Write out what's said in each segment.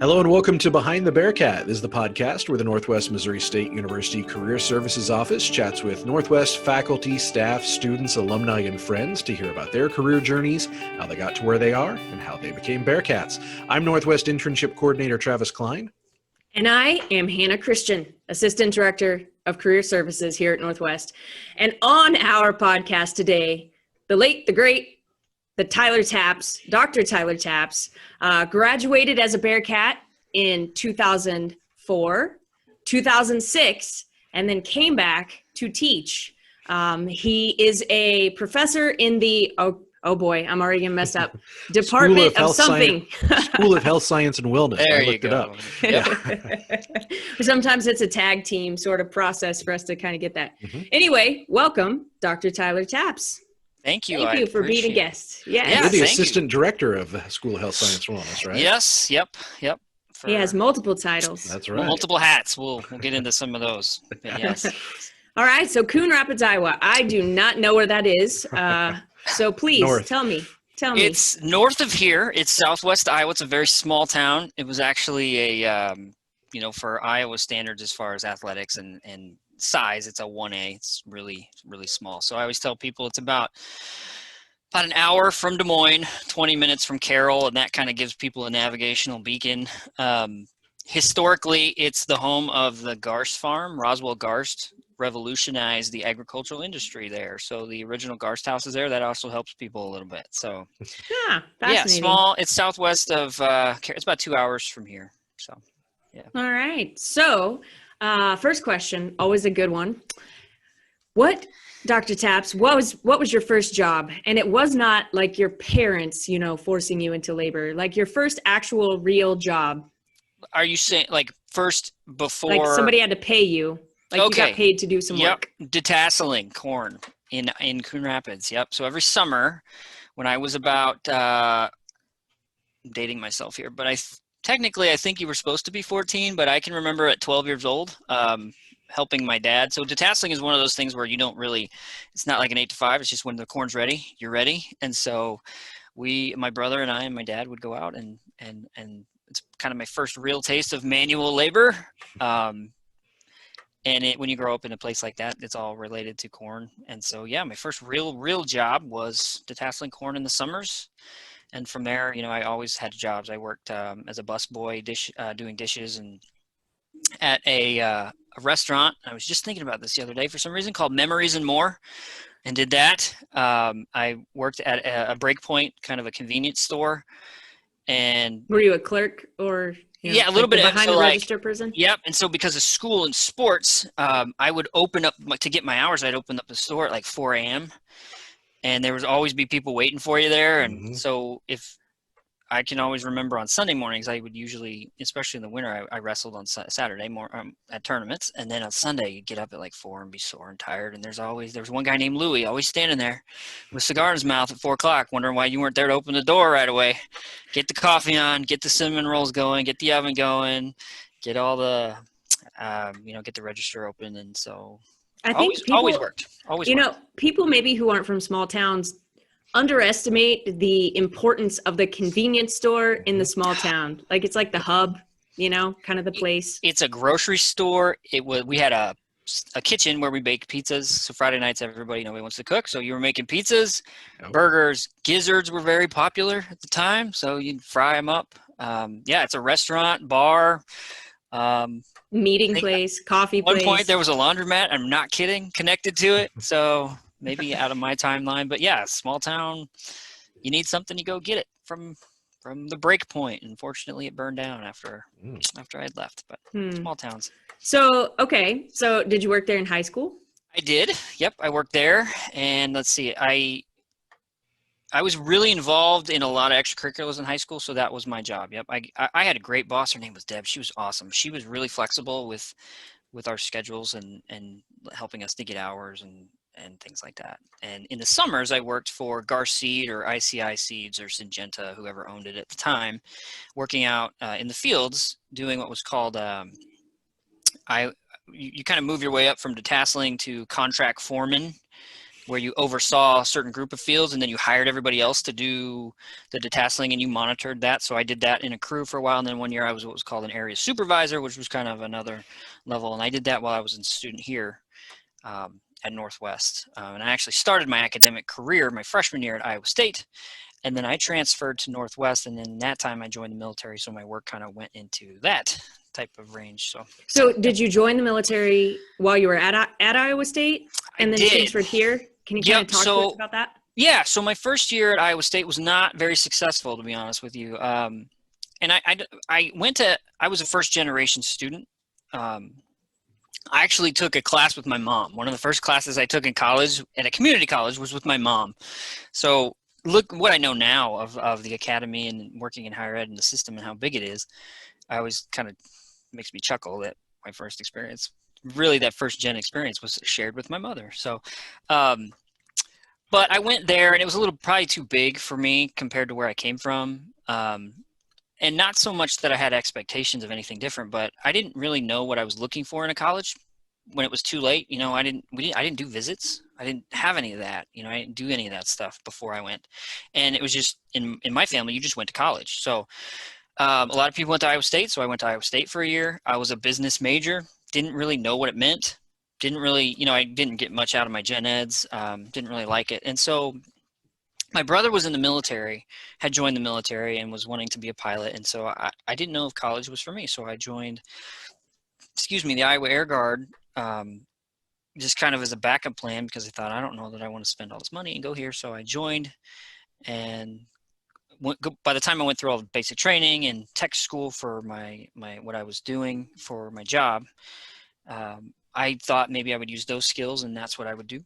Hello and welcome to Behind the Bearcat. This is the podcast where the Northwest Missouri State University Career Services Office chats with Northwest faculty, staff, students, alumni, and friends to hear about their career journeys, how they got to where they are, and how they became Bearcats. I'm Northwest Internship Coordinator Travis Klein. And I am Hannah Christian, Assistant Director of Career Services here at Northwest. And on our podcast today, the late, the great, the Tyler Taps, Dr. Tyler Taps, graduated as a Bearcat in 2004, 2006, and then came back to teach. He is a professor in the, oh boy, I'm already gonna mess up, Department of something. School of Health Science and Wellness. There I looked it up. Yep. Sometimes it's a tag team sort of process for us to kind of get that. Anyway, welcome, Dr. Tyler Taps. Thank you. Thank you for being a guest. Yeah, You're the thank assistant director of the School of Health Science and Wellness, right? Yes. Yep. He has multiple titles. That's right. Multiple hats. We'll get into some of those. But yes. All right. So Coon Rapids, Iowa. I do not know where that is. So please tell me. It's north of here. It's southwest Iowa. It's a very small town. It was actually a, for Iowa standards as far as athletics and size, it's a 1A. It's really, really small. So I always tell people it's about an hour from Des Moines, 20 minutes from Carroll, and that kind of gives people a navigational beacon. Historically, it's the home of the Garst farm. Roswell Garst revolutionized the agricultural industry there. So the original Garst house is there. That also helps people a little bit. So fascinating. Small. It's southwest of, it's about 2 hours from here. So, yeah. All right. So first question, always a good one. What, Dr. Taps, what was your first job? And it was not like your parents, forcing you into labor, like your first actual real job. Are you saying like first before? Like somebody had to pay you, like you got paid to do some work. Detasseling corn in Coon Rapids. Yep. So every summer when I was about, I'm dating myself here, but technically I think you were supposed to be 14, but I can remember at 12 years old, helping my dad. So detasseling is one of those things where you don't really, it's not like an 8 to 5. It's just when the corn's ready, you're ready. And so my brother and I and my dad would go out and it's kind of my first real taste of manual labor. And when you grow up in a place like that, it's all related to corn. And so, my first real job was detasseling corn in the summers. And from there, I always had jobs. I worked as a busboy, doing dishes, and at a restaurant. I was just thinking about this the other day for some reason, called Memories and More, and did that. I worked at a Breakpoint, kind of a convenience store. And were you a clerk or? A little bit behind the register person. Yep. And so because of school and sports, I would open up to get my hours. I'd open up the store at like 4 a.m. and there would always be people waiting for you there. And so if I can always remember on Sunday mornings, I would usually, especially in the winter, I wrestled on Saturday at tournaments. And then on Sunday, you'd get up at like 4 and be sore and tired. And there was one guy named Louie, always standing there with a cigar in his mouth at 4 o'clock, wondering why you weren't there to open the door right away. Get the coffee on, get the cinnamon rolls going, get the oven going, get all the, get the register open. And so I think always worked. People maybe who aren't from small towns underestimate the importance of the convenience store in the small town. Like it's like the hub, kind of the place. It's a grocery store. We had a kitchen where we baked pizzas. So Friday nights, everybody, nobody wants to cook. So you were making pizzas, burgers, gizzards were very popular at the time. So you'd fry them up. It's a restaurant, bar, meeting place, coffee place. At one point there was a laundromat. I'm not kidding, connected to it. So maybe out of my timeline, but small town, you need something, you go get it from the break point. Unfortunately, it burned down after I'd left, but small towns. So did you work there in high school? I did. Yep. I worked there, and let's see, I was really involved in a lot of extracurriculars in high school. So that was my job. Yep. I had a great boss. Her name was Deb. She was awesome. She was really flexible with our schedules and helping us to get hours and things like that. And in the summers, I worked for Garst Seed or ICI Seeds or Syngenta, whoever owned it at the time, working out in the fields, doing what was called, you kind of move your way up from detasseling to contract foreman. where you oversaw a certain group of fields and then you hired everybody else to do the detasseling and you monitored that. So I did that in a crew for a while. And then 1 year I was what was called an area supervisor, which was kind of another level. And I did that while I was a student here at Northwest. And I actually started my academic career my freshman year at Iowa State. And then I transferred to Northwest. And then that time I joined the military. So my work kind of went into that type of range. So did you join the military while you were at Iowa State and then transferred here? Can you kind of talk to us about that? Yeah. So my first year at Iowa State was not very successful, to be honest with you. And I was a first generation student. I actually took a class with my mom. One of the first classes I took in college at a community college was with my mom. So look what I know now of the academy and working in higher ed and the system and how big it is. I always kind of makes me chuckle that my first experience, really that first gen experience, was shared with my mother. So, but I went there and it was a little probably too big for me compared to where I came from. And not so much that I had expectations of anything different, but I didn't really know what I was looking for in a college when it was too late. You know, I didn't do visits. I didn't have any of that. You know, I didn't do any of that stuff before I went. And it was just in my family, you just went to college. So a lot of people went to Iowa State. So I went to Iowa State for a year. I was a business major. Didn't really know what it meant. Didn't really, I didn't get much out of my gen eds. Didn't really like it. And so my brother was in the military, had joined the military and was wanting to be a pilot. And so I didn't know if college was for me. So I joined, the Iowa Air Guard, just kind of as a backup plan because I thought, I don't know that I want to spend all this money and go here. So I joined, and by the time I went through all the basic training and tech school for my what I was doing for my job, I thought maybe I would use those skills and that's what I would do.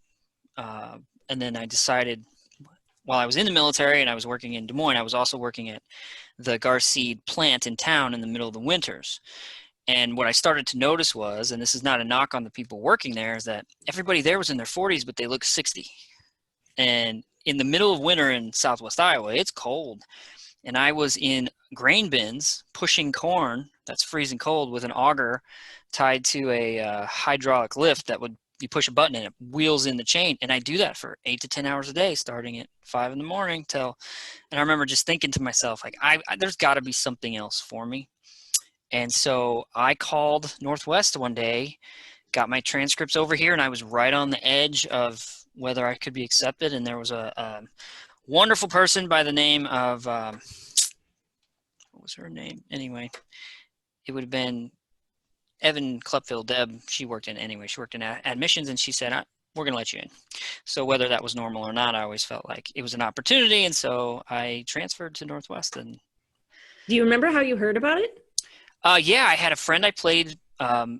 And then I decided, while I was in the military and I was working in Des Moines, I was also working at the Garseed plant in town in the middle of the winters. And what I started to notice was, and this is not a knock on the people working there, is that everybody there was in their 40s, but they looked 60. And in the middle of winter in Southwest Iowa, it's cold. And I was in grain bins pushing corn that's freezing cold with an auger tied to a hydraulic lift that would, you push a button and it wheels in the chain. And I do that for 8 to 10 hours a day, starting at 5 in the morning and I remember just thinking to myself, like, there's got to be something else for me. And so I called Northwest one day, got my transcripts over here, and I was right on the edge of whether I could be accepted. And there was a wonderful person by the name of, what was her name? Anyway, it would have been Evan Klepfield, Deb. She worked in admissions, and she said, we're going to let you in. So whether that was normal or not, I always felt like it was an opportunity. And so I transferred to Northwest. And do you remember how you heard about it? Yeah, I had a friend I played,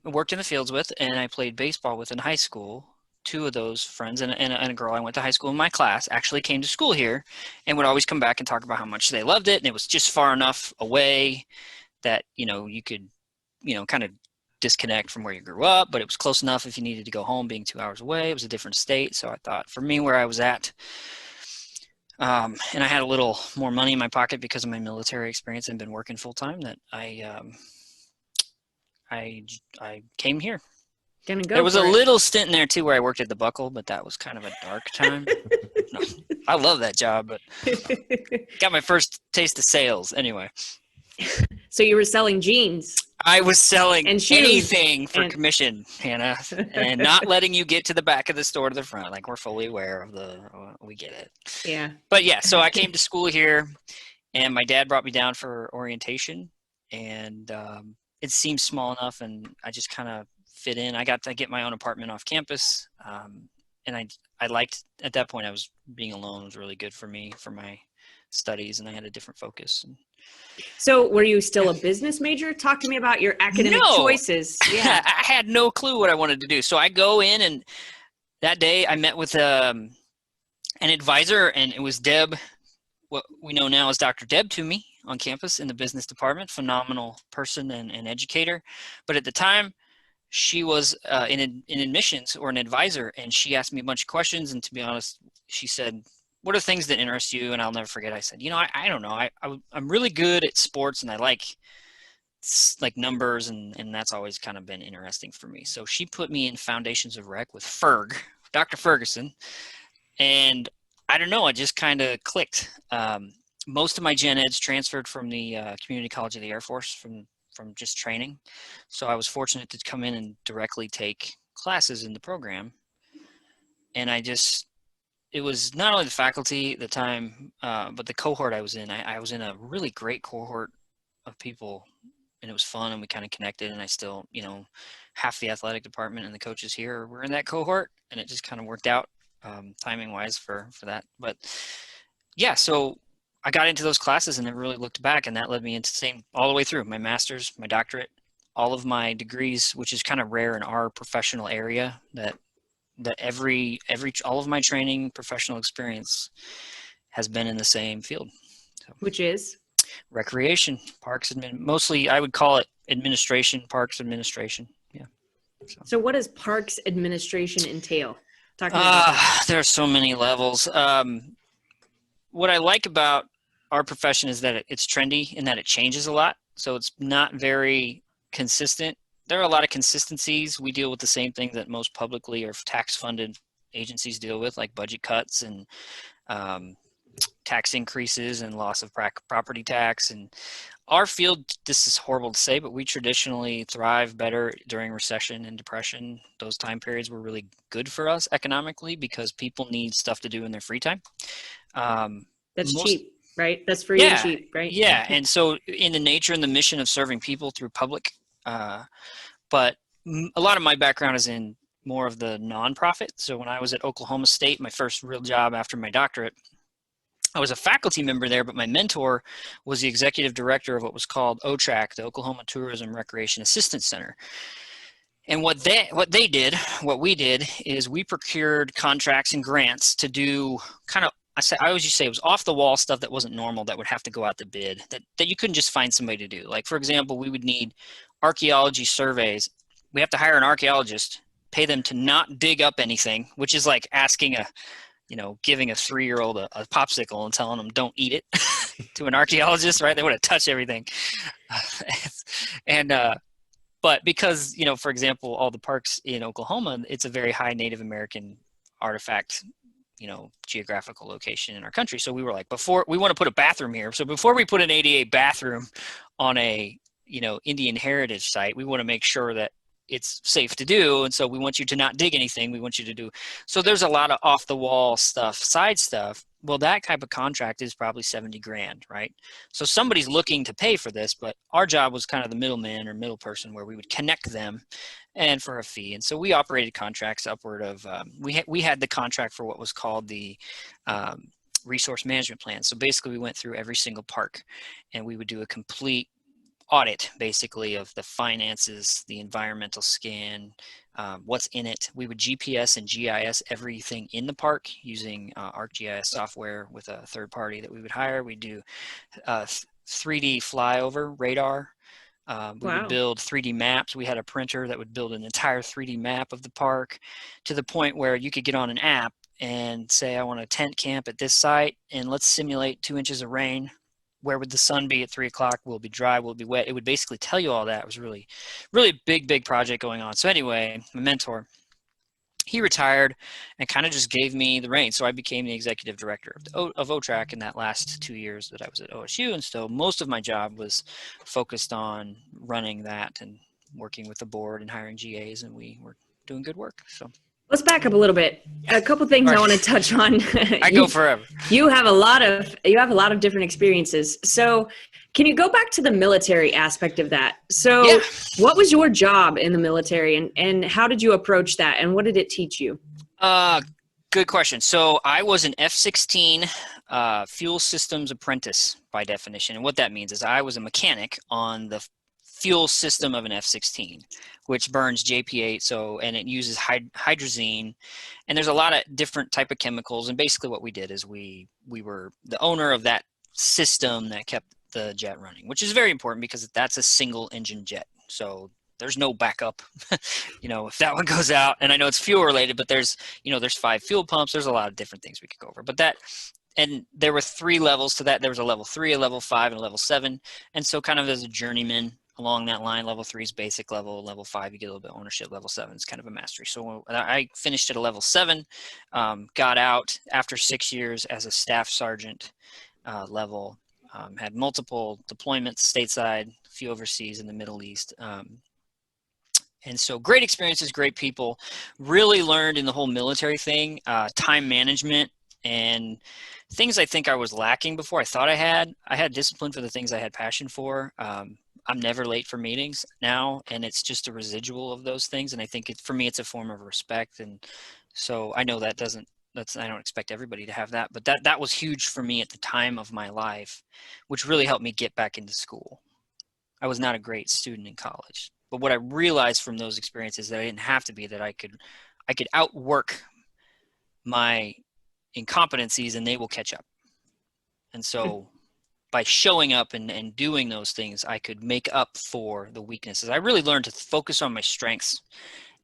worked in the fields with, and I played baseball with in high school. Two of those friends and a girl I went to high school in my class actually came to school here and would always come back and talk about how much they loved it. And it was just far enough away that, you could, kind of disconnect from where you grew up, but it was close enough if you needed to go home, being 2 hours away. It was a different state. So I thought, for me, where I was at, and I had a little more money in my pocket because of my military experience and been working full time, that I came here. There was a little stint in there too where I worked at the Buckle, but that was kind of a dark time. No, I love that job, but got my first taste of sales anyway. So you were selling jeans. I was selling anything for commission, Hannah, and not letting you get to the back of the store to the front. Like, we're fully aware of we get it. Yeah. But yeah, so I came to school here, and my dad brought me down for orientation, and it seemed small enough, and I just kind of fit in. I got to get my own apartment off campus, and I liked, at that point, being alone was really good for me, for my studies, and I had a different focus. So were you still a business major? Talk to me about your academic choices. Yeah. I had no clue what I wanted to do. So I go in, and that day I met with an advisor, and it was Deb, what we know now as Dr. Deb Toomey, on campus in the business department. Phenomenal person and educator. But at the time, she was in admissions, or an advisor, and she asked me a bunch of questions. And to be honest, she said, what are things that interest you? And I'll never forget. I said, I don't know. I'm really good at sports, and I like numbers, and that's always kind of been interesting for me. So she put me in Foundations of Rec with Dr. Ferguson. And I don't know, it just kind of clicked. Most of my gen eds transferred from the Community College of the Air Force from just training. So I was fortunate to come in and directly take classes in the program. And it was not only the faculty at the time, but the cohort I was in. I was in a really great cohort of people, and it was fun, and we kind of connected, and I still, half the athletic department and the coaches here were in that cohort, and it just kind of worked out timing wise for that. But yeah, so I got into those classes and never really looked back, and that led me into all the way through my master's, my doctorate, all of my degrees, which is kind of rare in our professional area, that all of my training, professional experience has been in the same field. So, Which is? Recreation, parks, mostly I would call it administration, parks administration. Yeah. So what does parks administration entail? Talk to me about that. There are so many levels. What I like about our profession is that it's trendy and that it changes a lot. So it's not very consistent. There are a lot of consistencies. We deal with the same things that most publicly or tax-funded agencies deal with, like budget cuts and tax increases and loss of property tax. And our field, this is horrible to say, but we traditionally thrive better during recession and depression. Those time periods were really good for us economically because people need stuff to do in their free time. That's cheap, right? That's free and cheap, right? Yeah. And so in the nature and the mission of serving people through public, but a lot of my background is in more of the nonprofit. So when I was at Oklahoma State, my first real job after my doctorate, I was a faculty member there, but my mentor was the executive director of what was called OTRAC, the Oklahoma Tourism Recreation Assistance Center. And what we did is we procured contracts and grants to do I always used to say it was off the wall stuff that wasn't normal that would have to go out to bid, that you couldn't just find somebody to do. Like, for example, we would need archaeology surveys. We have to hire an archaeologist, pay them to not dig up anything, which is like asking giving a 3-year-old a popsicle and telling them don't eat it to an archaeologist, right? They would have touched everything. But because, for example, all the parks in Oklahoma, it's a very high Native American artifact, geographical location in our country. So we were like, before we want to put a bathroom here. So before we put an ADA bathroom on a, Indian heritage site, we want to make sure that it's safe to do. And so we want you to not dig anything. We want you to do. So there's a lot of off the wall stuff, side stuff. Well, that type of contract is probably $70,000, right? So somebody's looking to pay for this, but our job was kind of the middleman or middle person where we would connect them and for a fee. And so we operated contracts upward of, we had the contract for what was called the resource management plan. So basically we went through every single park and we would do a complete audit basically of the finances, the environmental scan, what's in it. We would GPS and GIS everything in the park using ArcGIS software with a third party that we would hire. We do 3D flyover radar. We would build 3D maps. We had a printer that would build an entire 3D map of the park to the point where you could get on an app and say, I want a tent camp at this site and let's simulate 2 inches of rain. Where would the sun be at 3 o'clock? Will it be dry? Will it be wet? It would basically tell you all that. It was really, really big project going on. So anyway, my mentor, he retired and kind of just gave me the reins. So I became the executive director of OTRAC in that last 2 years that I was at OSU. And so most of my job was focused on running that and working with the board and hiring GAs, and we were doing good work. So let's back up a little bit. A couple things I want to touch on. I go forever. You have a lot of different experiences. So can you go back to the military aspect of that? So What was your job in the military and how did you approach that and what did it teach you? Good question. So I was an F-16 fuel systems apprentice by definition. And what that means is I was a mechanic on the fuel system of an F-16, which burns JP8, and it uses hydrazine, and there's a lot of different type of chemicals. And basically what we did is we were the owner of that system that kept the jet running, which is very important because that's a single engine jet. So there's no backup, if that one goes out. And I know it's fuel related, but there's 5 fuel pumps. There's a lot of different things we could go over, and there were 3 levels to that. There was a level 3, a level 5, and a level 7. And so kind of as a journeyman, along that line. Level 3 is basic level. Level 5, you get a little bit of ownership. Level 7 is kind of a mastery. So I finished at a level 7, got out after 6 years as a staff sergeant level, had multiple deployments stateside, a few overseas in the Middle East. And so great experiences, great people. Really learned in the whole military thing, time management and things I think I was lacking before. I thought I had discipline for the things I had passion for. I'm never late for meetings now, and it's just a residual of those things. And I think for me, it's a form of respect. And so I know I don't expect everybody to have that, but that was huge for me at the time of my life, which really helped me get back into school. I was not a great student in college, but what I realized from those experiences that I didn't have to be, that I could outwork my incompetencies and they will catch up. And so by showing up and doing those things, I could make up for the weaknesses. I really learned to focus on my strengths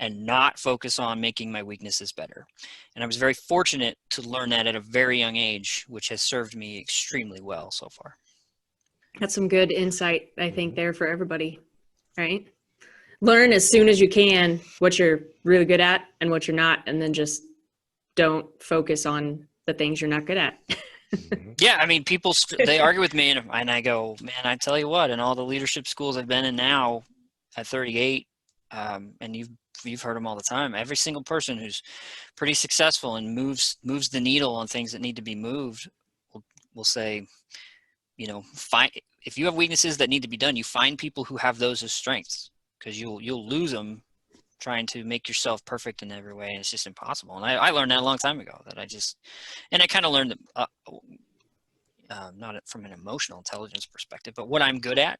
and not focus on making my weaknesses better. And I was very fortunate to learn that at a very young age, which has served me extremely well so far. That's some good insight, I think, there for everybody, right? Learn as soon as you can what you're really good at and what you're not, and then just don't focus on the things you're not good at. Yeah, I mean, people, they argue with me, and I go, man, I tell you what, in all the leadership schools I've been in now at 38, and you've heard them all the time, every single person who's pretty successful and moves the needle on things that need to be moved will say, if you have weaknesses that need to be done, you find people who have those as strengths, because you'll lose them trying to make yourself perfect in every way, and it's just impossible. And I learned that a long time ago, and I kind of learned that, not from an emotional intelligence perspective, but what I'm good at.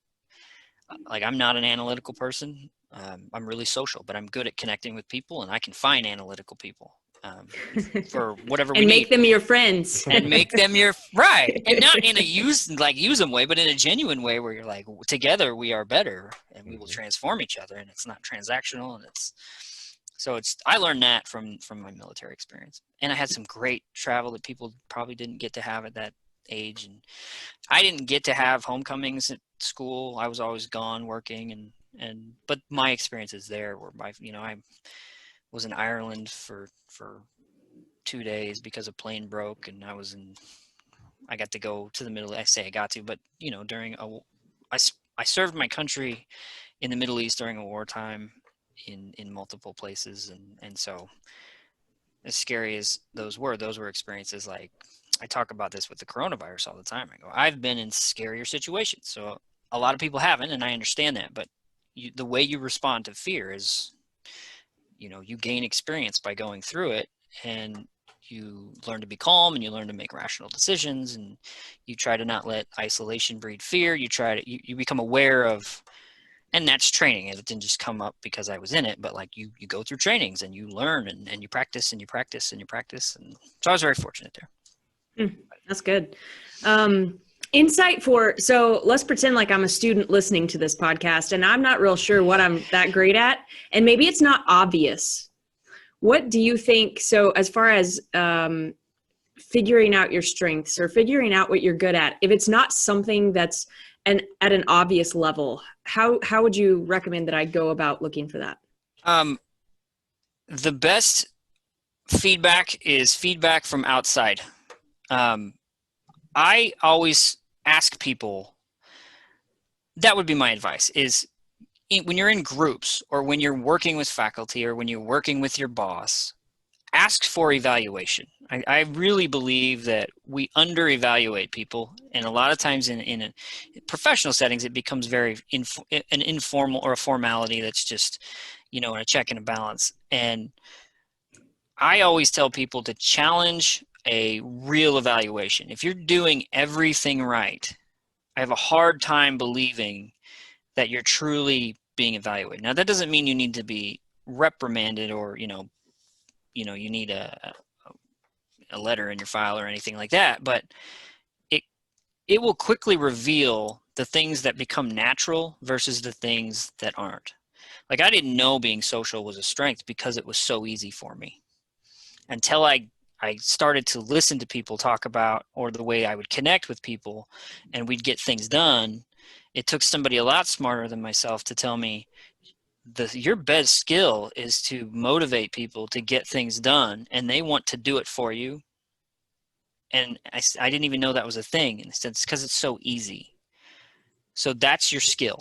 Like, I'm not an analytical person. I'm really social, but I'm good at connecting with people, and I can find analytical people for whatever we need. And make them your friends. And make them your, right. And not in a use them way, but in a genuine way where you're like, together we are better and we will transform each other, and it's not transactional. And I learned that from my military experience. And I had some great travel that people probably didn't get to have at that age. And I didn't get to have homecomings at school. I was always gone working, but my experiences there were I was in Ireland for 2 days because a plane broke, and I got to go to the Middle East. I say I got to, but I served my country in the Middle East during a wartime in multiple places. And so as scary as those were experiences. Like, I talk about this with the coronavirus all the time. I go, I've been in scarier situations. So a lot of people haven't, and I understand that, but the way you respond to fear is, you gain experience by going through it, and you learn to be calm, and you learn to make rational decisions, and you try to not let isolation breed fear. You become aware of, and that's training. It didn't just come up because I was in it, but like you go through trainings and you learn and you practice and you practice and you practice. And so I was very fortunate there. That's good. So let's pretend like I'm a student listening to this podcast and I'm not real sure what I'm that great at, and maybe it's not obvious. What do you think? So as far as figuring out your strengths or figuring out what you're good at, if it's not something that's at an obvious level, how would you recommend that I go about looking for that? The best feedback is feedback from outside. I always ask people, that would be my advice, is when you're in groups or when you're working with faculty or when you're working with your boss, ask for evaluation. I really believe that we under-evaluate people, and a lot of times in professional settings, it becomes very an informal or a formality that's just, a check and a balance. And I always tell people to challenge a real evaluation. If you're doing everything right, I have a hard time believing that you're truly being evaluated. Now, that doesn't mean you need to be reprimanded or, you need a letter in your file or anything like that, but it will quickly reveal the things that become natural versus the things that aren't. Like, I didn't know being social was a strength because it was so easy for me until I started to listen to people talk about, or the way I would connect with people and we'd get things done. It took somebody a lot smarter than myself to tell me your best skill is to motivate people to get things done, and they want to do it for you. And I didn't even know that was a thing. And it's because it's so easy. So that's your skill.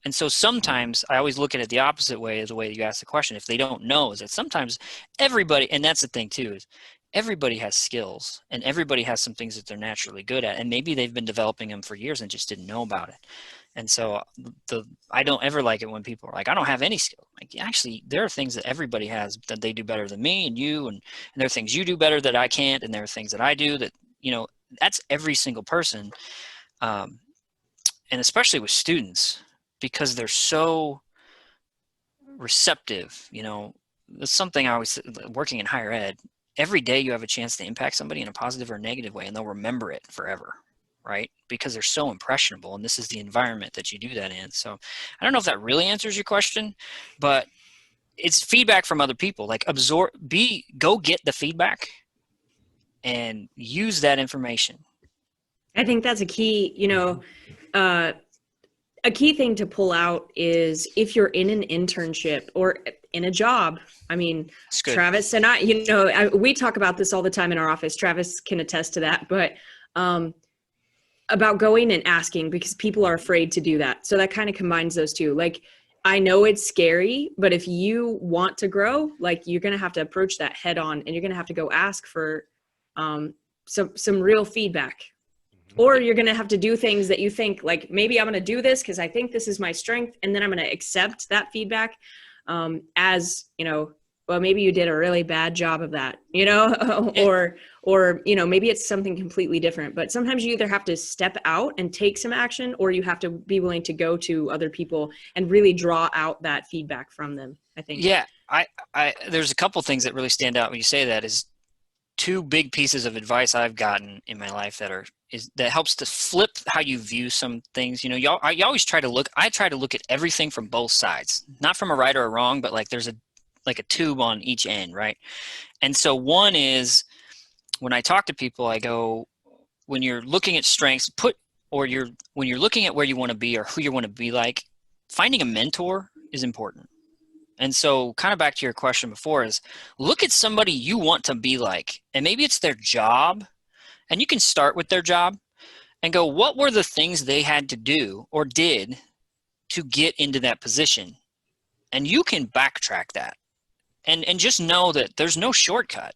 And so sometimes I always look at it the opposite way, as the way you ask the question. If they don't know, is that sometimes everybody, and that's the thing too, is everybody has skills and everybody has some things that they're naturally good at. And maybe they've been developing them for years and just didn't know about it. And so I don't ever like it when people are like, I don't have any skill. Like, actually, there are things that everybody has that they do better than me and you, and there are things you do better that I can't, and there are things that I do that, that's every single person. And especially with students, because they're so receptive, that's something I always, working in higher ed, every day you have a chance to impact somebody in a positive or negative way, and they'll remember it forever. Right? Because they're so impressionable, and this is the environment that you do that in. So I don't know if that really answers your question, but it's feedback from other people. Like go get the feedback and use that information. I think that's a key, a key thing to pull out is if you're in an internship or in a job. I mean, Travis and I, we talk about this all the time in our office. Travis can attest to that, but about going and asking, because people are afraid to do that. So that kind of combines those two. Like, I know it's scary, but if you want to grow, like, you're going to have to approach that head on, and you're going to have to go ask for some real feedback. Or you're going to have to do things that you think, like, maybe I'm going to do this because I think this is my strength, and then I'm going to accept that feedback as, well, maybe you did a really bad job of that, or, maybe it's something completely different. But sometimes you either have to step out and take some action, or you have to be willing to go to other people and really draw out that feedback from them, I think. Yeah, I there's a couple things that really stand out when you say that. Is two big pieces of advice I've gotten in my life that helps to flip how you view some things. You always try to look at everything from both sides, not from a right or a wrong, but like there's a tube on each end, right? And so one is, when I talk to people, I go, when you're looking at strengths, when you're looking at where you want to be or who you want to be like, finding a mentor is important. And so kind of back to your question before is, look at somebody you want to be like, and maybe it's their job, and you can start with their job and go, what were the things they had to do or did to get into that position? And you can backtrack that. And just know that there's no shortcut.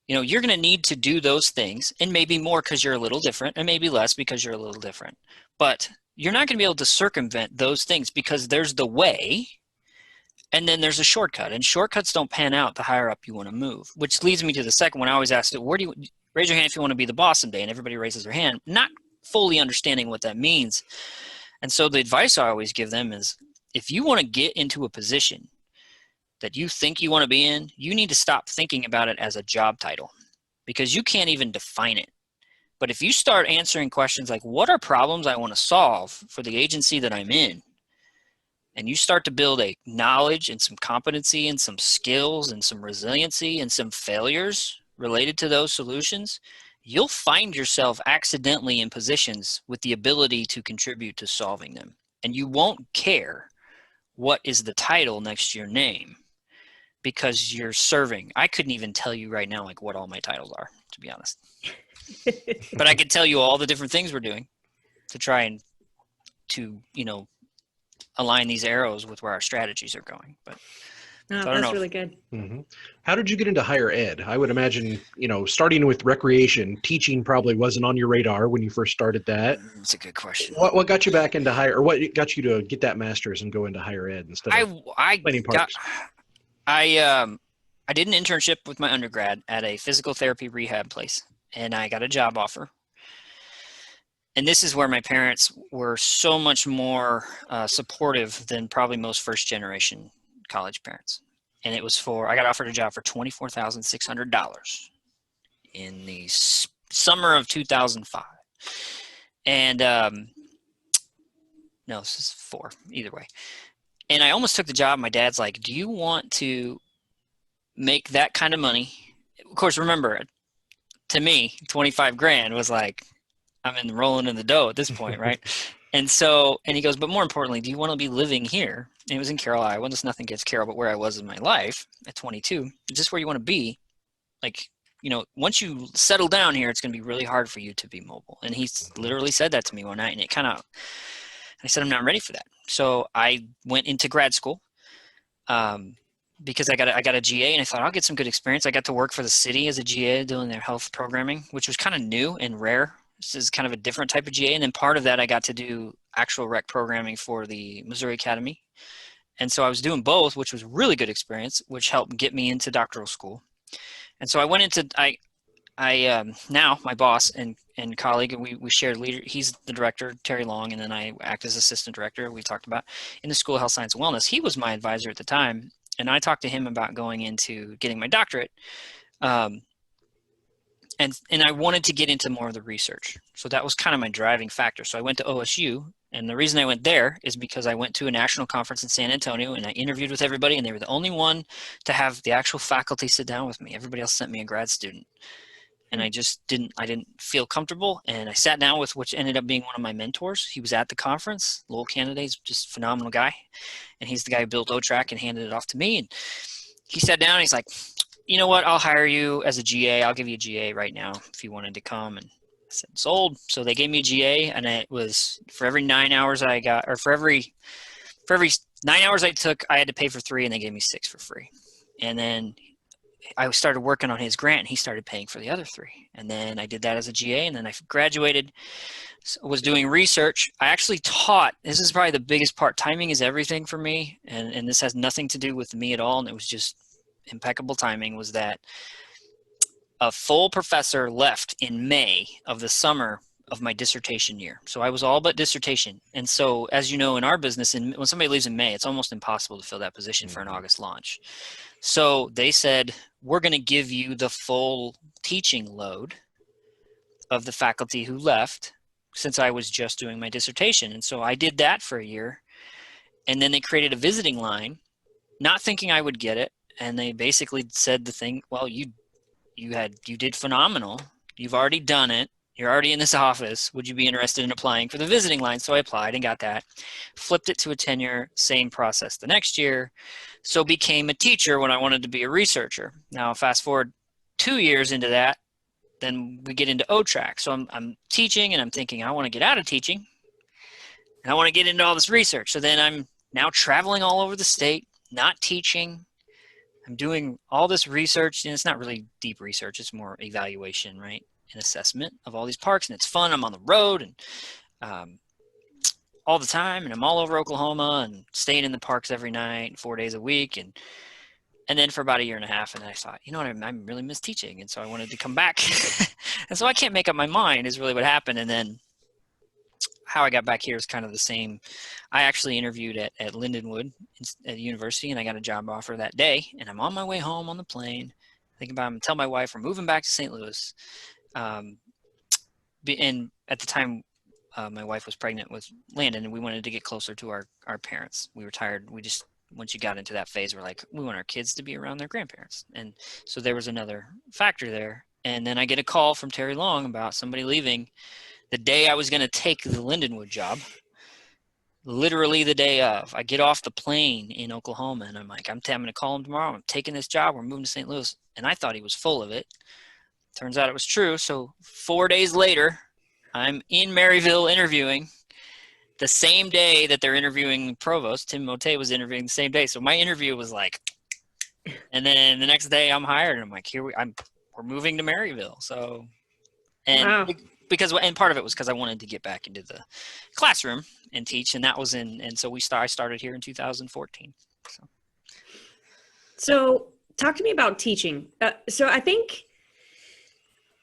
You're going to need to do those things, and maybe more because you're a little different, and maybe less because you're a little different. But you're not going to be able to circumvent those things, because there's the way, and then there's a shortcut. And shortcuts don't pan out the higher up you want to move, which leads me to the second one. I always ask it, raise your hand if you want to be the boss someday, and everybody raises their hand, not fully understanding what that means. And so the advice I always give them is, if you want to get into a position that you think you want to be in, you need to stop thinking about it as a job title, because you can't even define it. But if you start answering questions like, what are problems I want to solve for the agency that I'm in? And you start to build a knowledge and some competency and some skills and some resiliency and some failures related to those solutions, you'll find yourself accidentally in positions with the ability to contribute to solving them. And you won't care what is the title next to your name, because you're serving. I couldn't even tell you right now, like, what all my titles are, to be honest. But I could tell you all the different things we're doing to try and align these arrows with where our strategies are going. But that's really good. Mm-hmm. How did you get into higher ed? I would imagine, starting with recreation, teaching probably wasn't on your radar when you first started that. That's a good question. What got you back into or what got you to get that master's and go into higher ed instead of playing parks? I did an internship with my undergrad at a physical therapy rehab place, and I got a job offer. And this is where my parents were so much more supportive than probably most first-generation college parents. And it was I got offered a job for $24,600 in the summer of 2005. And no, this is 4, either way. And I almost took the job. My dad's like, do you want to make that kind of money? Of course, remember, to me, 25 grand was like, I'm rolling in the dough at this point, right? And so, and he goes, but more importantly, do you want to be living here? And it was in Carroll, Iowa. This nothing against Carroll, but where I was in my life at 22, is this where you want to be? Like, once you settle down here, it's going to be really hard for you to be mobile. And he literally said that to me one night, and I said, I'm not ready for that. So I went into grad school because I got a GA, and I thought I'll get some good experience. I got to work for the city as a GA doing their health programming, which was kind of new and rare. This is kind of a different type of GA. And then part of that, I got to do actual rec programming for the Missouri Academy. And so I was doing both, which was really good experience, which helped get me into doctoral school. And so I went into, now my boss and colleague, and we shared leader. He's the director, Terry Long, and then I act as assistant director. We talked about in the School of Health Science and Wellness. He was my advisor at the time, and I talked to him about going into getting my doctorate. And I wanted to get into more of the research. So that was kind of my driving factor. So I went to OSU, and the reason I went there is because I went to a national conference in San Antonio, and I interviewed with everybody, and they were the only one to have the actual faculty sit down with me. Everybody else sent me a grad student. And I didn't feel comfortable. And I sat down with, which ended up being one of my mentors. He was at the conference, Lowell Canada's just a phenomenal guy. And he's the guy who built O-Track and handed it off to me. And he sat down and he's like, you know what, I'll hire you as a GA. I'll give you a GA right now if you wanted to come. And I said, sold. So they gave me a GA, and it was for every 9 hours I got, or for every 9 hours I took, I had to pay for 3, and they gave me 6 for free. And then I started working on his grant, and he started paying for the other 3. And then I did that as a GA, and then I graduated, was doing research. I actually taught, this is probably the biggest part. Timing is everything for me, and this has nothing to do with me at all, and it was just impeccable timing. Was that a full professor left in May of the summer of my dissertation year. So I was all but dissertation. And so, as you know, in our business, when somebody leaves in May, it's almost impossible to fill that position for an August launch. So they said, we're going to give you the full teaching load of the faculty who left, since I was just doing my dissertation. And so I did that for a year. And then they created a visiting line, not thinking I would get it. And they basically said the thing, well, you did phenomenal. You've already done it. You're already in this office. Would you be interested in applying for the visiting line? So I applied and got that. Flipped it to a tenure, same process the next year. So became a teacher when I wanted to be a researcher. Now fast forward 2 years into that, then we get into O-Track. So I'm teaching, and I'm thinking I want to get out of teaching, and I want to get into all this research. So then I'm now traveling all over the state, not teaching. I'm doing all this research, and it's not really deep research. It's more evaluation, right, and assessment of all these parks, and it's fun. I'm on the road and all the time, and I'm all over Oklahoma and staying in the parks every night, 4 days a week, and then for about a year and a half, and I thought, you know what, I really miss teaching, and so I wanted to come back. And so I can't make up my mind is really what happened. And then how I got back here is kind of the same. I actually interviewed at Lindenwood at the university, and I got a job offer that day, and I'm on my way home on the plane thinking about, I'm tell my wife we're moving back to St. Louis. And at the time, my wife was pregnant with Landon, and we wanted to get closer to our parents. We were tired. Once you got into that phase, we're like, we want our kids to be around their grandparents. And so there was another factor there. And then I get a call from Terry Long about somebody leaving the day I was going to take the Lindenwood job. Literally the day of. I get off the plane in Oklahoma, and I'm like, I'm going to call him tomorrow. I'm taking this job. We're moving to St. Louis. And I thought he was full of it. Turns out it was true. So 4 days later, I'm in Maryville interviewing the same day that they're interviewing provost. Tim Motet was interviewing the same day. So my interview was like, and then the next day I'm hired, and I'm like, we're moving to Maryville. So, and Wow. and part of it was because I wanted to get back into the classroom and teach, and that was and so I started here in 2014. So talk to me about teaching. So I think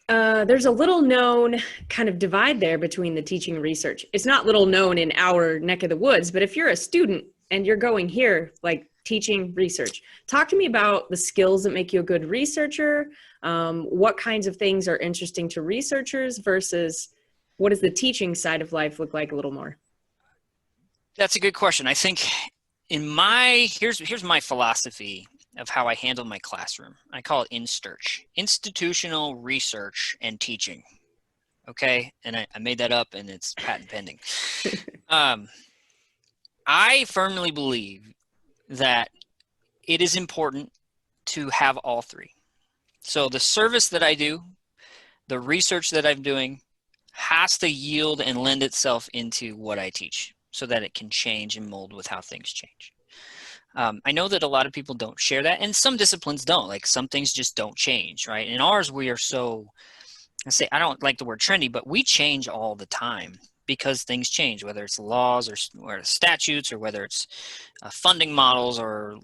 there's a little known kind of divide there between the teaching and research. It's not little known in our neck of the woods, but if you're a student and you're going here, like teaching, research, talk to me about the skills that make you a good researcher. What kinds of things are interesting to researchers versus what does the teaching side of life look like a little more? That's a good question. I think here's my philosophy of how I handle my classroom. I call it INSTURCH, institutional research and teaching. Okay. And I made that up, and it's patent pending. I firmly believe that it is important to have all three. So the service that I do, the research that I'm doing, has to yield and lend itself into what I teach so that it can change and mold with how things change. I know that a lot of people don't share that, and some disciplines don't. Like some things just don't change, right? In ours, we are so, I don't like the word trendy, but we change all the time because things change, whether it's laws or statutes, or whether it's funding models or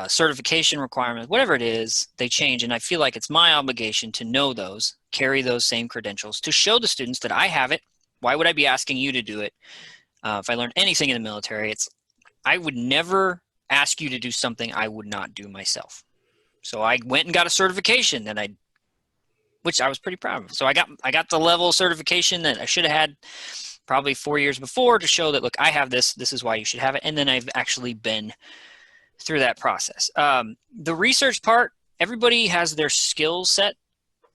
certification requirements, whatever it is, they change. And I feel like it's my obligation to know those, carry those same credentials, to show the students that I have it. Why would I be asking you to do it? If I learned anything in the military, I would never ask you to do something I would not do myself. So I went and got a certification which I was pretty proud of. So I got the level of certification that I should have had probably 4 years before to show that, look, I have this. This is why you should have it. And then I've actually been through that process. The research part, everybody has their skill set.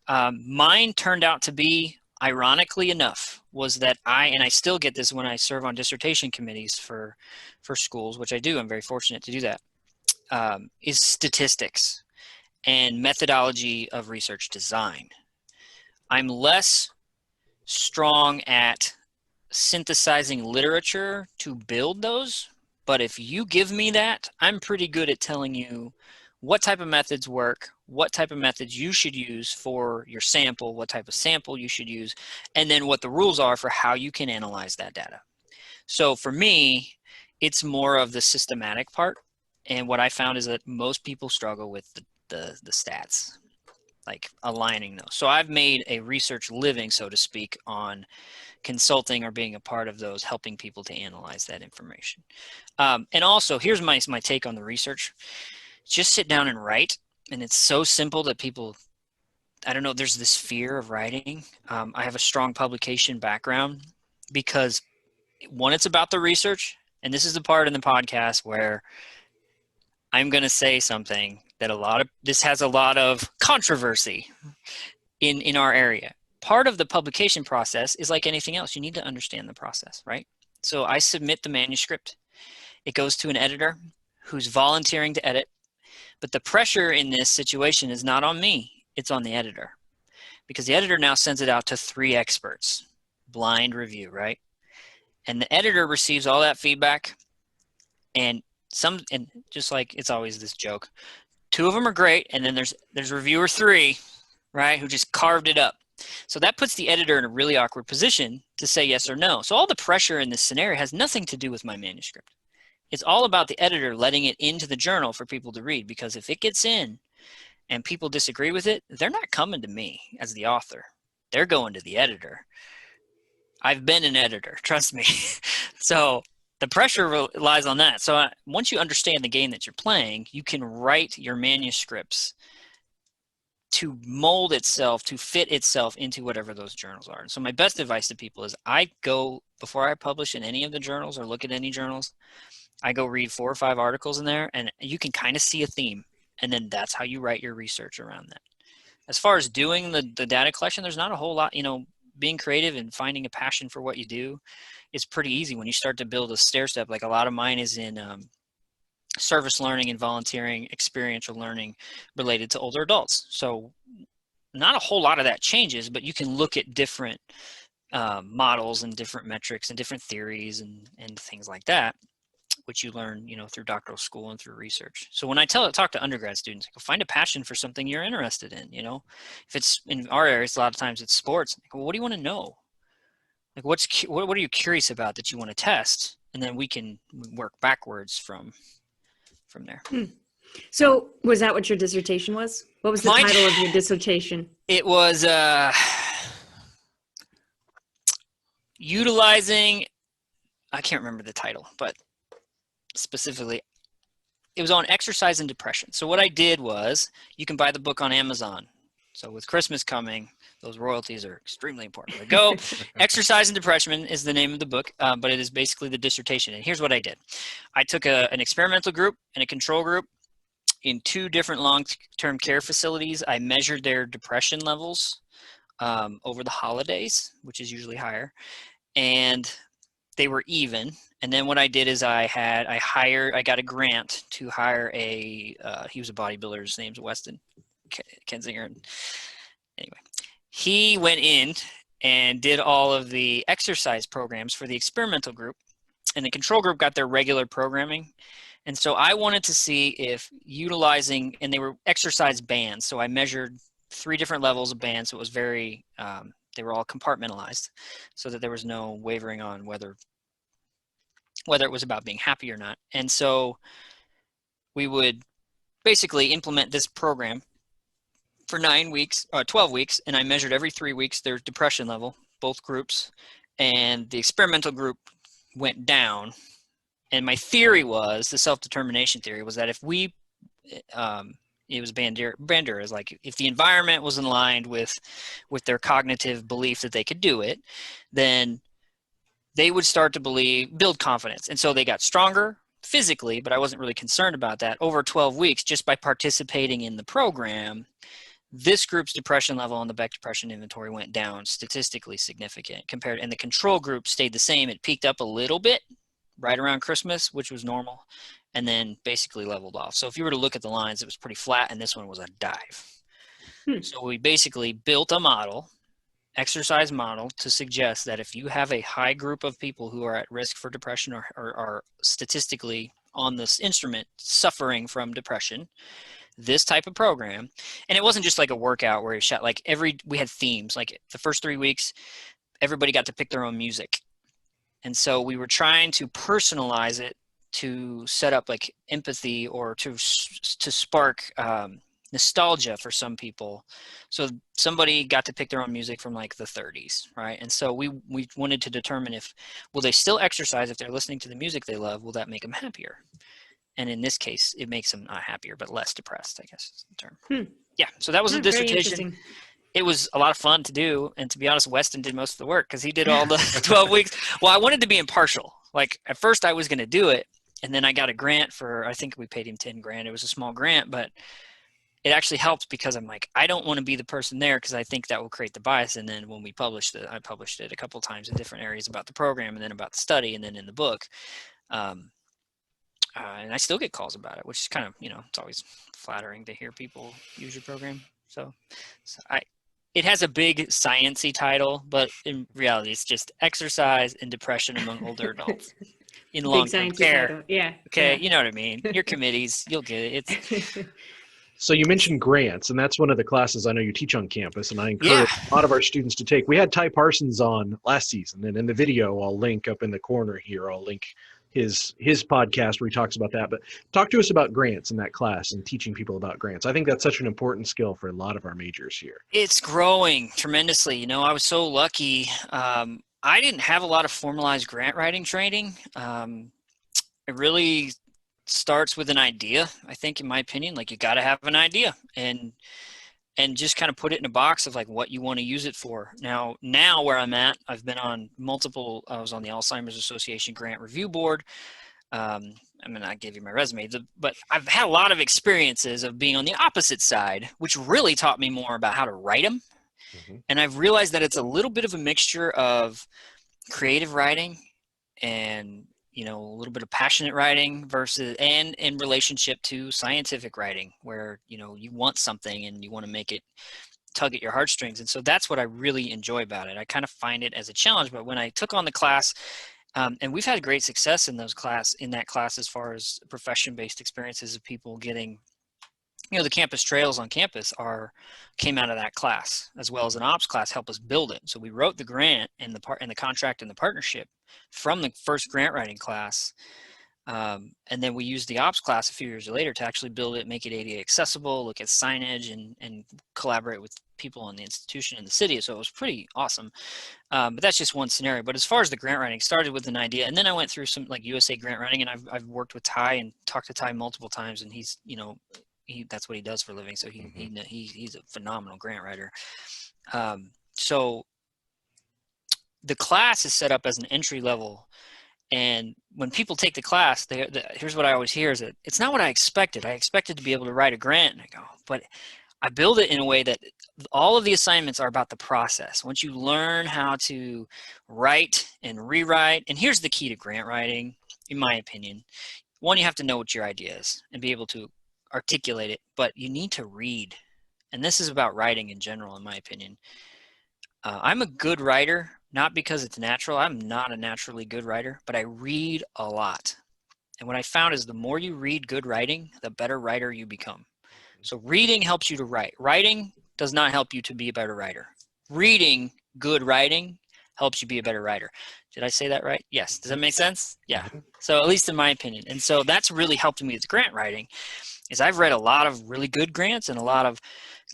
Mine turned out to be, ironically enough, was that and I still get this when I serve on dissertation committees for schools, which I do. I'm very fortunate to do that. Is statistics and methodology of research design. I'm less strong at synthesizing literature to build those, but if you give me that, I'm pretty good at telling you what type of methods work, what type of methods you should use for your sample, what type of sample you should use, and then what the rules are for how you can analyze that data. So for me, it's more of the systematic part. And what I found is that most people struggle with the stats, like aligning those. So I've made a research living, so to speak, on consulting or being a part of those, helping people to analyze that information. And also, here's my take on the research. Just sit down and write. And it's so simple that people, I don't know, there's this fear of writing. I have a strong publication background because, one, it's about the research. And this is the part in the podcast where I'm going to say something that this has a lot of controversy in our area. Part of the publication process is like anything else. You need to understand the process, right? So I submit the manuscript. It goes to an editor who's volunteering to edit. But the pressure in this situation is not on me. It's on the editor. Because the editor now sends it out to 3 experts. Blind review, right? And the editor receives all that feedback. And just like it's always this joke, 2 of them are great, and then there's reviewer 3, right, who just carved it up. So that puts the editor in a really awkward position to say yes or no. So all the pressure in this scenario has nothing to do with my manuscript. It's all about the editor letting it into the journal for people to read, because if it gets in and people disagree with it, they're not coming to me as the author. They're going to the editor. I've been an editor, trust me. So the pressure lies on that. So once you understand the game that you're playing, you can write your manuscripts to mold itself, to fit itself into whatever those journals are. So my best advice to people is before I publish in any of the journals or look at any journals, I go read 4 or 5 articles in there, and you can kind of see a theme. And then that's how you write your research around that. As far as doing the data collection, there's not a whole lot, being creative and finding a passion for what you do is pretty easy when you start to build a stair step. Like a lot of mine is in service learning and volunteering, experiential learning related to older adults. So not a whole lot of that changes, but you can look at different models and different metrics and different theories and things like that, which you learn, through doctoral school and through research. So when I talk to undergrad students, I go, find a passion for something you're interested in. If it's in our areas, a lot of times it's sports. I go, well, what do you want to know? Like, what are you curious about that you want to test? And then we can work backwards from there. So was that what your dissertation was? What was the title of your dissertation? It was utilizing, I can't remember the title, but specifically, it was on exercise and depression. So what I did was, you can buy the book on Amazon. So with Christmas coming, those royalties are extremely important. But go, Exercise and Depression is the name of the book, but it is basically the dissertation. And here's what I did. I took an experimental group and a control group in 2 different long-term care facilities. I measured their depression levels over the holidays, which is usually higher. And they were even. And then what I did is I got a grant to hire he was a bodybuilder. His name's Weston Kensinger. Anyway, he went in and did all of the exercise programs for the experimental group, and the control group got their regular programming. And so I wanted to see if utilizing, and they were exercise bands. So I measured 3 different levels of bands. So it was very, they were all compartmentalized so that there was no wavering on whether it was about being happy or not. And so we would basically implement this program for 12 weeks. And I measured every 3 weeks their depression level, both groups. And the experimental group went down. And my theory was, the self-determination theory was that if we, it was Bandura is like, if the environment was aligned with their cognitive belief that they could do it, then they would start to build confidence. And so they got stronger physically, but I wasn't really concerned about that. Over 12 weeks, just by participating in the program, this group's depression level on the Beck Depression Inventory went down statistically significant and the control group stayed the same. It peaked up a little bit right around Christmas, which was normal, and then basically leveled off. So if you were to look at the lines, it was pretty flat, and this one was a dive. So we basically built a exercise model, to suggest that if you have a high group of people who are at risk for depression or are statistically on this instrument suffering from depression, this type of program, and it wasn't just like a workout where we had themes. Like the first 3 weeks, everybody got to pick their own music. And so we were trying to personalize it to set up like empathy or to spark nostalgia for some people. So somebody got to pick their own music from like the 30s, right? And so we wanted to determine will they still exercise if they're listening to the music they love? Will that make them happier? And in this case, it makes them not happier, but less depressed, I guess is the term. Yeah, so that was a dissertation. It was a lot of fun to do. And to be honest, Weston did most of the work because he did all the 12 weeks. Well, I wanted to be impartial. Like at first I was going to do it. And then I got a grant I think we paid him 10 grand. It was a small grant, but it actually helped because I'm like, I don't want to be the person there because I think that will create the bias. And then when we published it, I published it a couple of times in different areas about the program and then about the study and then in the book. And I still get calls about it, which is kind of, it's always flattering to hear people use your program. So it has a big sciencey title, but in reality, it's just exercise and depression among older adults in long-term care. Title. Yeah. Okay, yeah. You know what I mean. Your committees, you'll get it. So you mentioned grants, and that's one of the classes I know you teach on campus, and I encourage a lot of our students to take. We had Ty Parsons on last season, and in the video, I'll link up in the corner here. I'll link his podcast where he talks about that. But talk to us about grants in that class and teaching people about grants. I think that's such an important skill for a lot of our majors here. It's growing tremendously. I was so lucky. I didn't have a lot of formalized grant writing training. It really starts with an idea, I think, in my opinion. Like, you got to have an idea and just kind of put it in a box of like what you want to use it for. Now where I'm at, I've been on I was on the Alzheimer's Association Grant Review Board. I gave you my resume, but I've had a lot of experiences of being on the opposite side, which really taught me more about how to write them. Mm-hmm. And I've realized that it's a little bit of a mixture of creative writing and a little bit of passionate writing versus and in relationship to scientific writing, where you want something and you want to make it tug at your heartstrings. And so that's what I really enjoy about it. I kind of find it as a challenge, but when I took on the class, and we've had great success in that class as far as profession-based experiences of people getting, the campus trails on campus came out of that class, as well as an ops class helped us build it. So we wrote the grant and the contract and the partnership from the first grant writing class. And then we used the ops class a few years later to actually build it, make it ADA accessible, look at signage and collaborate with people in the institution and the city. So it was pretty awesome. But that's just one scenario. But as far as the grant writing, started with an idea. And then I went through some like USA grant writing, and I've worked with Ty and talked to Ty multiple times, and he's, that's what he does for a living. So he's a phenomenal grant writer. So the class is set up as an entry level. And when people take the class, here's what I always hear is that it's not what I expected. I expected to be able to write a grant. And I go, but I build it in a way that all of the assignments are about the process. Once you learn how to write and rewrite, and here's the key to grant writing, in my opinion. One, you have to know what your idea is and be able to articulate it, but you need to read. And this is about writing in general, in my opinion. I'm a good writer, not because it's natural. I'm not a naturally good writer, but I read a lot. And what I found is the more you read good writing, the better writer you become. So reading helps you to write. Writing does not help you to be a better writer. Reading good writing helps you be a better writer. Did I say that right? Yes. Does that make sense? Yeah. So at least in my opinion. And so that's really helped me with grant writing, is I've read a lot of really good grants and a lot of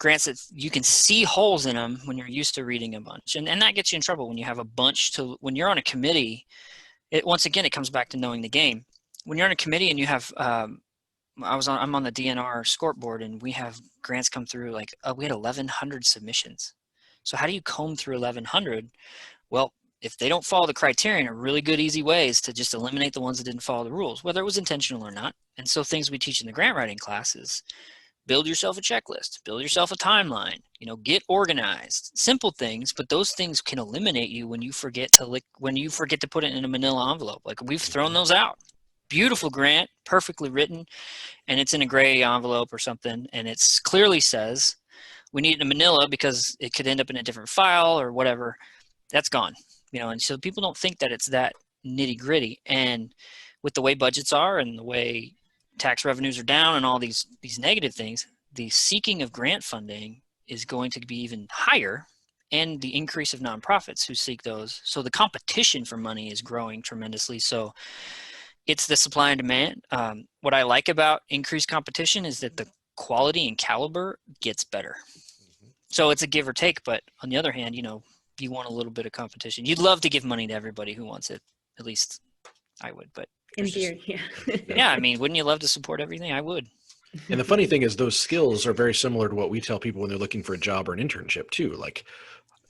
grants that you can see holes in them when you're used to reading a bunch. And that gets you in trouble when you have a bunch to, when you're on a committee, once again, it comes back to knowing the game. When you're on a committee and you have, I'm on the DNR scoreboard, and we have grants come through, like we had 1,100 submissions. So how do you comb through 1,100? Well, if they don't follow the criterion, a really good, easy way is to just eliminate the ones that didn't follow the rules, whether it was intentional or not. And so things we teach in the grant writing classes: build yourself a checklist, build yourself a timeline, get organized, simple things, but those things can eliminate you when you forget to put it in a manila envelope. Like, we've thrown those out. Beautiful grant, perfectly written, and it's in a gray envelope or something, and it clearly says we need it in manila because it could end up in a different file or whatever. That's gone, and so people don't think that it's that nitty gritty. And with the way budgets are and the way tax revenues are down and all these negative things, the seeking of grant funding is going to be even higher, and the increase of nonprofits who seek those. So the competition for money is growing tremendously. So it's the supply and demand. What I like about increased competition is that the quality and caliber gets better. So it's a give or take, but on the other hand, you want a little bit of competition. You'd love to give money to everybody who wants it. At least I would, but In theory, yeah. yeah, I mean, wouldn't you love to support everything? I would. And the funny thing is, those skills are very similar to what we tell people when they're looking for a job or an internship too. Like,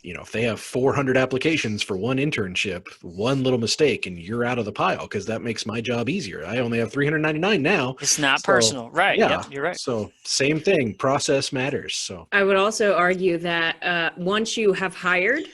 if they have 400 applications for one internship, one little mistake and you're out of the pile, because that makes my job easier. I only have 399 now. It's not personal. Right. Yeah. Yep, you're right. So same thing, process matters. So I would also argue that once you have hired,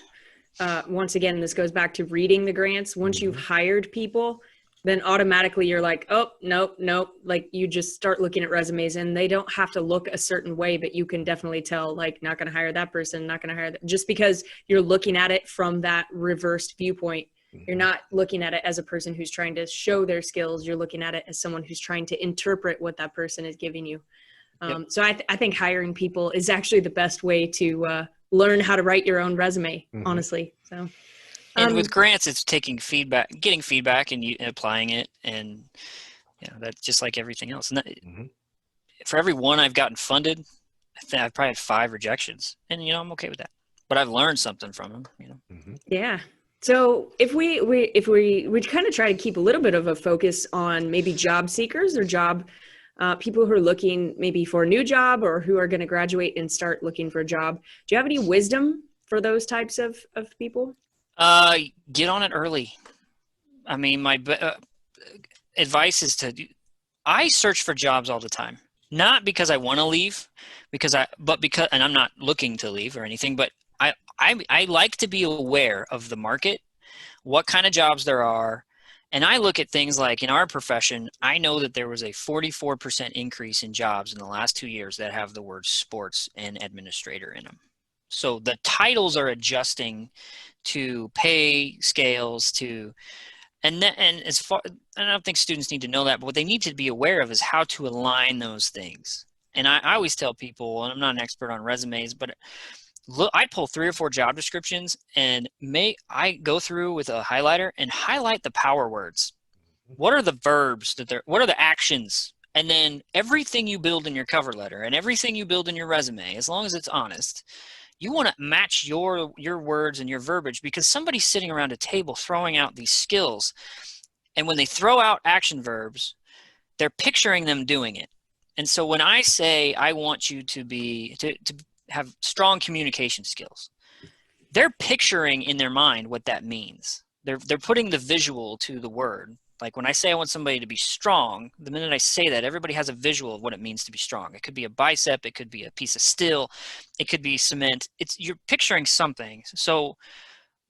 once again, this goes back to reading the grants. Once you've hired people, then automatically you're like, oh, nope. Like, you just start looking at resumes, and they don't have to look a certain way, but you can definitely tell, like, not going to hire that person, not going to hire that, just because you're looking at it from that reversed viewpoint. You're not looking at it as a person who's trying to show their skills. You're looking at it as someone who's trying to interpret what that person is giving you. So I think hiring people is actually the best way to learn how to write your own resume, honestly. So. And with grants, it's getting feedback and applying it. And that's just like everything else. And for every one I've gotten funded, I think I've probably had 5 rejections, and I'm okay with that. But I've learned something from them. Yeah. So if we kind of try to keep a little bit of a focus on maybe job seekers or people who are looking maybe for a new job, or who are going to graduate and start looking for a job, do you have any wisdom for those types of people? Get on it early. I mean, my advice is I search for jobs all the time, not because I want to leave, and I'm not looking to leave or anything, but I like to be aware of the market, what kind of jobs there are. And I look at things like, in our profession, I know that there was a 44% increase in jobs in the last 2 years that have the word sports and administrator in them. So the titles are adjusting to pay scales, and as far, I don't think students need to know that, but what they need to be aware of is how to align those things. And I always tell people, and I'm not an expert on resumes, but look, I pull 3 or 4 job descriptions, and I go through with a highlighter and highlight the power words. What are the verbs what are the actions? And then everything you build in your cover letter and everything you build in your resume, as long as it's honest, you want to match your words and your verbiage, because somebody's sitting around a table throwing out these skills. And when they throw out action verbs, they're picturing them doing it. And so when I say I want you to have strong communication skills, they're picturing in their mind what that means. They're putting the visual to the word. Like when I say I want somebody to be strong, the minute I say that, everybody has a visual of what it means to be strong. It could be a bicep, it could be a piece of steel, it could be cement. You're picturing something. So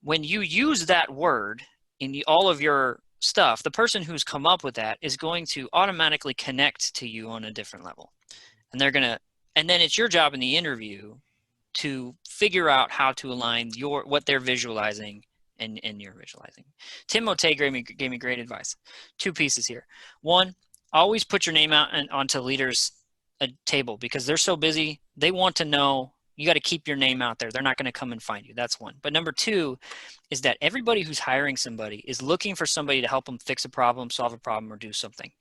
when you use that word in all of your stuff, the person who's come up with that is going to automatically connect to you on a different level. And then it's your job in the interview to figure out how to align what they're visualizing and you're visualizing. Tim Motet gave me great advice. 2 pieces here. 1, always put your name out onto leaders' table, because they're so busy. They want to know. You got to keep your name out there. They're not going to come and find you. That's 1. But number 2 is that everybody who's hiring somebody is looking for somebody to help them fix a problem, solve a problem, or do something.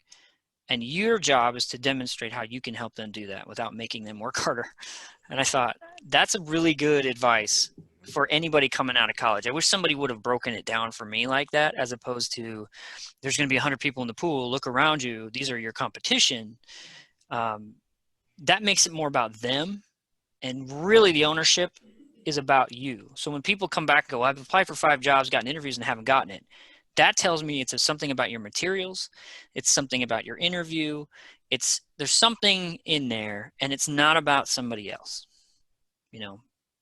And your job is to demonstrate how you can help them do that without making them work harder. And I thought, that's a really good advice for anybody coming out of college. I wish somebody would have broken it down for me like that, as opposed to, there's going to be 100 people in the pool, look around you, these are your competition. That makes it more about them. And really the ownership is about you. So when people come back and go, I've applied for 5 jobs, gotten interviews, and haven't gotten it, that tells me it's something about your materials. It's something about your interview. There's something in there, and it's not about somebody else.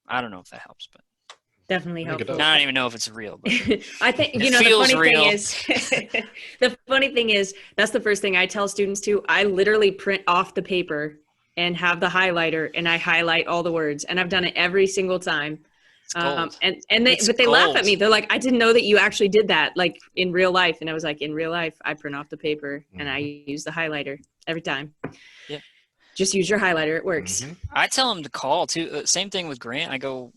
I don't know if that helps, but Definitely helpful. I don't even know if it's real. But I think, the funny thing is, the funny thing is, that's the first thing I tell students too. I literally print off the paper and have the highlighter, and I highlight all the words, and I've done it every single time. Gold. They laugh at me. They're like, I didn't know that you actually did that, like in real life. And I was like, in real life, I print off the paper and I use the highlighter every time. Yeah. Just use your highlighter. It works. I tell them to call too. Same thing with Grant. I go,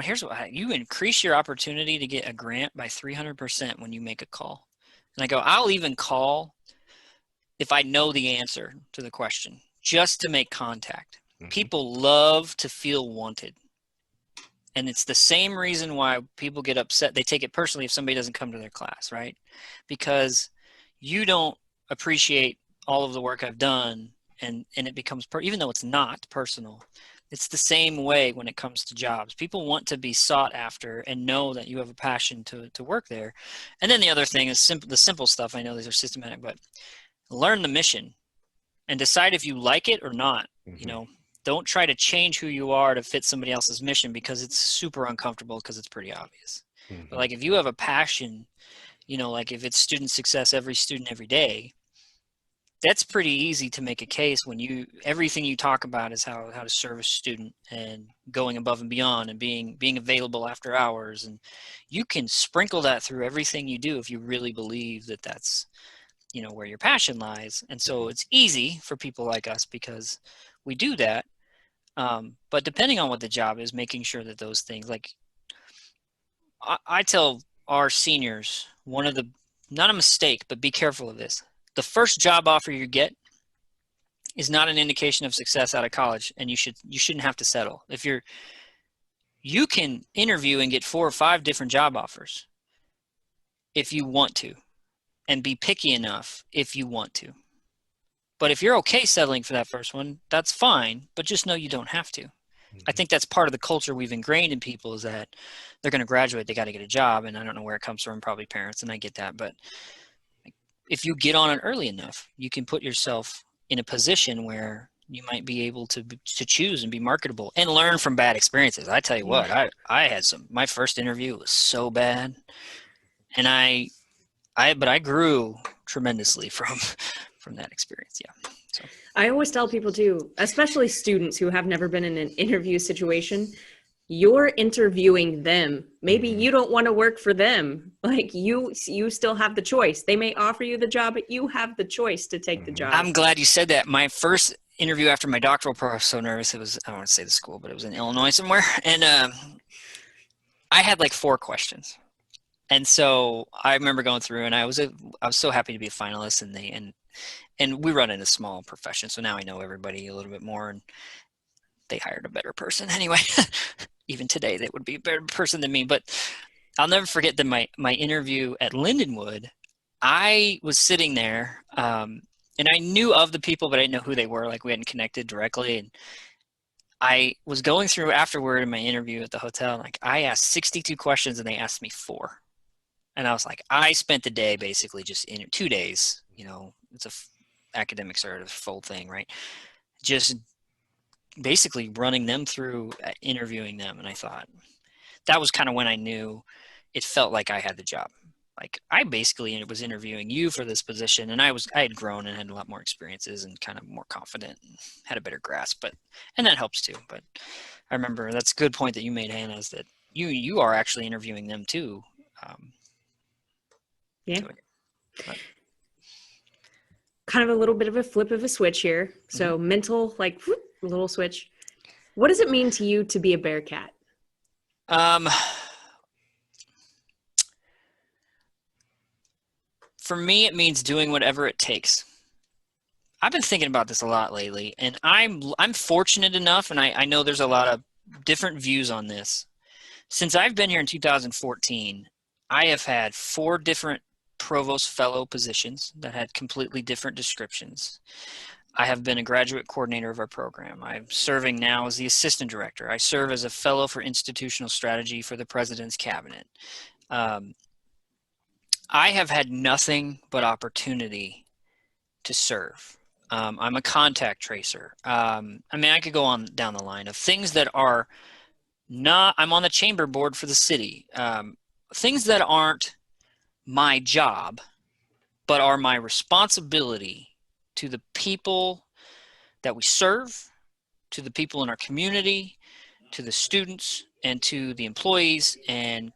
here's what you increase your opportunity to get a grant by 300% when you make a call. And I go, I'll even call if I know the answer to the question, just to make contact. People love to feel wanted. And it's the same reason why people get upset. They take it personally if somebody doesn't come to their class, right? Because you don't appreciate all of the work I've done, and it becomes, even though it's not personal, it's the same way when it comes to jobs. People want to be sought after and know that you have a passion to work there. And then the other thing is the simple stuff. I know these are systematic, but learn the mission and decide if you like it or not. Don't try to change who you are to fit somebody else's mission, because it's super uncomfortable, because it's pretty obvious. But like if you have a passion, like if it's student success, every student every day, that's pretty easy to make a case when everything you talk about is how to serve a student and going above and beyond and being available after hours. And you can sprinkle that through everything you do if you really believe that that's, where your passion lies. And so it's easy for people like us because we do that. But depending on what the job is, making sure that those things, like I tell our seniors, not a mistake, but be careful of this. The first job offer you get is not an indication of success out of college, and you shouldn't have to settle. You can interview and get 4 or 5 different job offers if you want to, and be picky enough if you want to. But if you're okay settling for that first one, that's fine, but just know you don't have to. I think that's part of the culture we've ingrained in people, is that they're going to graduate, they got to get a job, and I don't know where it comes from, probably parents, and I get that. But if you get on it early enough, you can put yourself in a position where you might be able to choose and be marketable and learn from bad experiences. I tell you what, I had my first interview was so bad, and but I grew tremendously from that experience. Yeah. So I always tell people too, especially students who have never been in an interview situation, you're interviewing them. Maybe you don't want to work for them. Like you still have the choice. They may offer you the job, but you have the choice to take the job. I'm glad you said that. My first interview after my doctoral program, I was so nervous. It was, I don't want to say the school, but it was in Illinois somewhere. And I had like 4 questions. And so I remember going through, and I was so happy to be a finalist, and we run in a small profession, so now I know everybody a little bit more, and they hired a better person anyway. Even today, they would be a better person than me. But I'll never forget that my interview at Lindenwood, I was sitting there, and I knew of the people, but I didn't know who they were. Like, we hadn't connected directly, and I was going through afterward in my interview at the hotel, like I asked 62 questions, and they asked me 4. And I was like, I spent the day basically just in 2 days, you know, it's academics are a full thing, right? Just basically running them through, interviewing them. And I thought that was kind of when I knew it felt like I had the job. Like I basically was interviewing you for this position, and I had grown and had a lot more experiences and kind of more confident and had a better grasp, and that helps too. But I remember that's a good point that you made, Hannah, is that you are actually interviewing them too. Yeah. Kind of a little bit of a flip of a switch here. So mental, like whoop, a little switch. What does it mean to you to be a Bearcat? For me, it means doing whatever it takes. I've been thinking about this a lot lately, and I'm fortunate enough, and I know there's a lot of different views on this. Since I've been here in 2014, I have had 4 different provost fellow positions that had completely different descriptions. I have been a graduate coordinator of our program. I'm serving now as the assistant director. I serve as a fellow for institutional strategy for the president's cabinet. I have had nothing but opportunity to serve. I'm a contact tracer. I mean, I could go on down the line of things that are not, I'm on the chamber board for the city. Things that aren't my job, but are my responsibility to the people that we serve, to the people in our community, to the students, and to the employees, and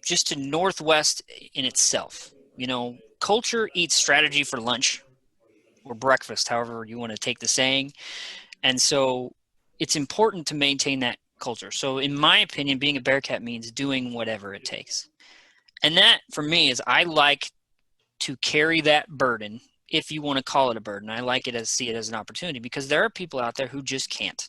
just to Northwest in itself. You know, culture eats strategy for lunch or breakfast, however you want to take the saying. And so it's important to maintain that culture. So in my opinion, being a Bearcat means doing whatever it takes. And that for me is I like to carry that burden, if you want to call it a burden. I like it see it as an opportunity, because there are people out there who just can't.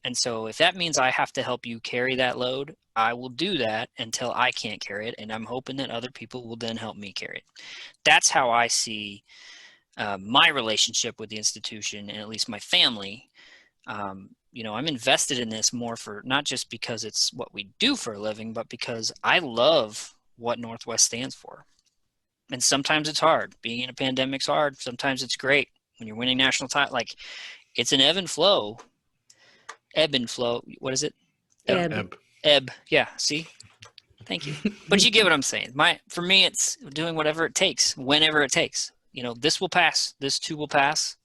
And so if that means I have to help you carry that load, I will do that until I can't carry it. And I'm hoping that other people will then help me carry it. That's how I see my relationship with the institution, and at least my family. You know, I'm invested in this more for not just because it's what we do for a living, but because I love what Northwest stands for. And sometimes it's hard. Being in a pandemic's hard. Sometimes it's great. When you're winning national title, like it's an ebb and flow. Ebb and flow. What is it? Ebb. Yeah. See? Thank you. But you get what I'm saying. For me, it's doing whatever it takes, whenever it takes. You know, this will pass. This too will pass,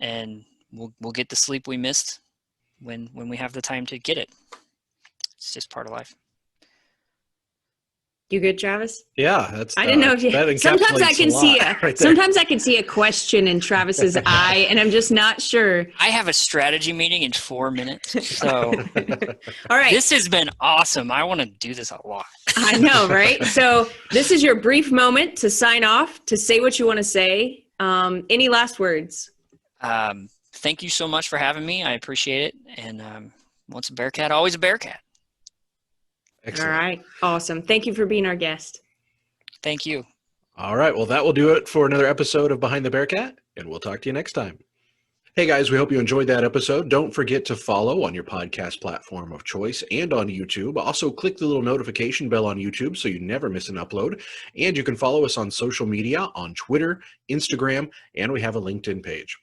and we'll get the sleep we missed when we have the time to get it. It's just part of life. You good, Travis? Yeah, that's. I didn't know if you. Sometimes I can see sometimes I can see a question in Travis's eye, and I'm just not sure. I have a strategy meeting in 4 minutes, so all right. This has been awesome. I want to do this a lot. I know, right? So this is your brief moment to sign off, to say what you want to say. Any last words? Thank you so much for having me. I appreciate it. And once a Bearcat, always a Bearcat. Excellent. All right. Awesome. Thank you for being our guest. Thank you. All right. Well, that will do it for another episode of Behind the Bearcat, and we'll talk to you next time. Hey, guys, we hope you enjoyed that episode. Don't forget to follow on your podcast platform of choice and on YouTube. Also, click the little notification bell on YouTube so you never miss an upload. And you can follow us on social media on Twitter, Instagram, and we have a LinkedIn page.